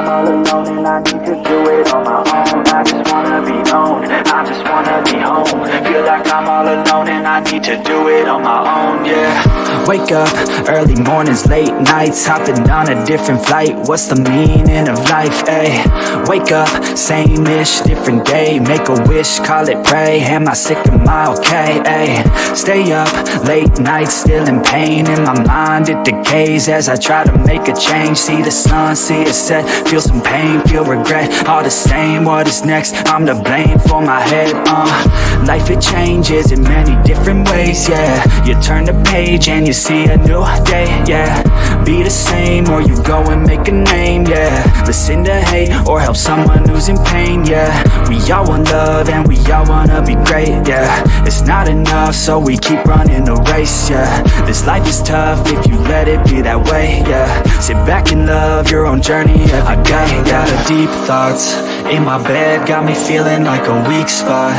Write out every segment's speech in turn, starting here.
I'm all alone and I need to do it on my own. I just wanna be known, I just wanna be home. Feel like I'm all alone and I need to do it on my own, yeah. Wake up, early mornings, late nights, hopping on a different flight. What's the meaning of life, ayy? Wake up, same-ish, different day. Make a wish, call it pray. Am I sick, am I okay, ayy? Stay up, late nights, still in pain. In my mind, it decays as I try to make a change. See the sun, see it set, feel some pain, feel regret. All the same, what is next? I'm to blame for my head, Life, it changes in many different ways, yeah. You turn the page and you see a new day, yeah. Be the same or you go and make a name, yeah. Listen to hate or help someone who's in pain, yeah. We all want love and we all wanna be great, yeah. It's not enough, so we keep running the race, yeah. This life is tough if you let it be that way, yeah. Sit back and love your own journey every day. Got a deep thoughts in my bed, got me feeling like a weak spot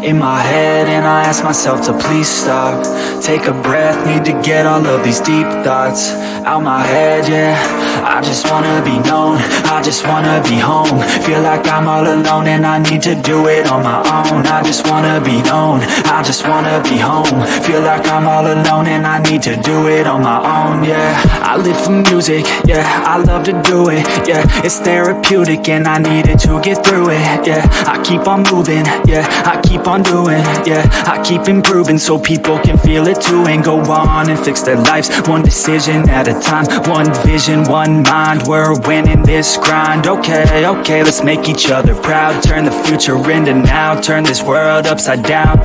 in my head, and I ask myself to please stop. Take a breath, need to get all of these deep thoughts out my head, yeah. I just wanna be known, I just wanna be home. Feel like I'm all alone and I need to do it on my own. I just wanna be known, I just wanna be home. Feel like I'm all alone and I need to do it on my own, yeah. I live for music, yeah, I love to do it, yeah. It's therapeutic and I need it to get through it, yeah. I keep on moving, yeah, I keep on doing, yeah. I keep improving so people can feel it too, and go on and fix their lives one decision at a time. One vision, one mind, we're winning this grind. Okay, okay, let's make each other proud. Turn the future into now, turn this world upside down,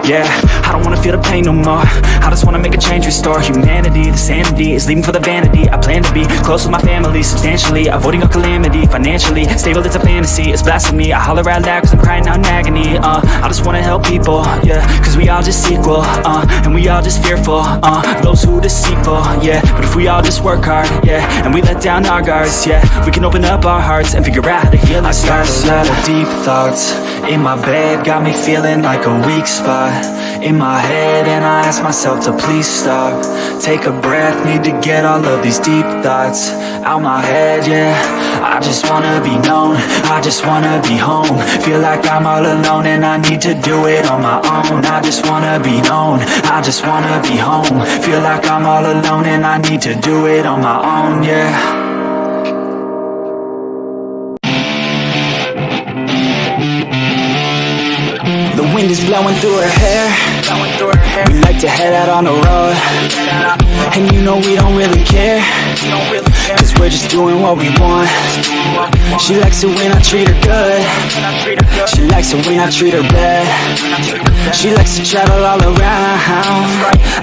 yeah. I don't wanna feel the pain no more, I just wanna make a change, restore humanity. The sanity is leaving for the vanity. I plan to be close with my family, substantially avoiding a calamity. Financially stable, it's a fantasy, it's blasphemy. I holler out loud cause I'm crying out in agony, I just wanna help people, yeah. Cause we all just equal, and we all just fearful, those who deceitful, yeah. But if we all just work hard, yeah, and we let down our guards, yeah, we can open up our hearts and figure out how to heal our scars. I got a lot of deep thoughts in my bed, got me feeling like a weak spot in my head, and I ask myself to please stop. Take a breath, need to get all of these deep thoughts out my head, yeah. I just wanna be known, I just wanna be home. Feel like I'm all alone and I need to do it on my own. I just wanna be known, I just wanna be home. Feel like I'm all alone and I need to do it on my own, yeah. The wind is blowing through her hair, we like to head out on the road, and you know we don't really care, cause we're just doing what we want. She likes it when I treat her good, she likes it when I treat her bad. She likes to travel all around,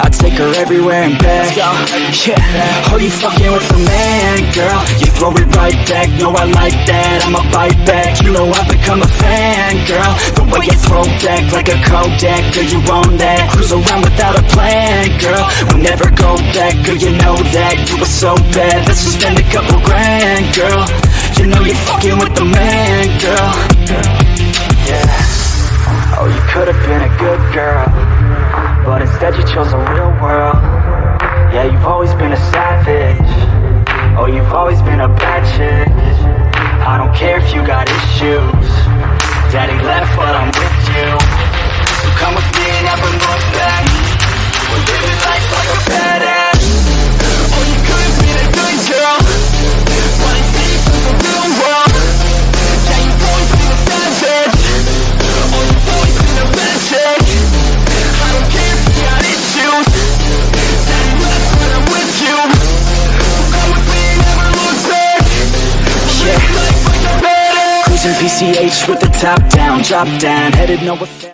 I take her everywhere and back, yeah. Oh, you fucking with the man, girl, you throw it right back. No, I like that, I'ma bite back. You know I've become a fan, girl, the way you throw back like a Kodak. Girl, you own that, cruise around without a plan, girl. We'll never go back, girl, you know that. You were so bad, let's just spend a couple grand, girl. You know you're fucking with the man, girl, yeah. Oh, you could've been a good girl, but instead you chose a real world. Yeah, you've always been a savage, oh, you've always been a bad chick. I don't care if you got issues, Daddy left but I'm with you. So come with me and never look back. We're living life like a badass. Oh, you could've been a good girl, but instead you chose a real world. Yeah, you've always been a savage, oh, you've always been a bad chick. I don't care if you got issues, Daddy left but I'm with you. So come with me and never look back. We're living life like a badass. Cruising PCH with the top down, drop down, headed nowhere.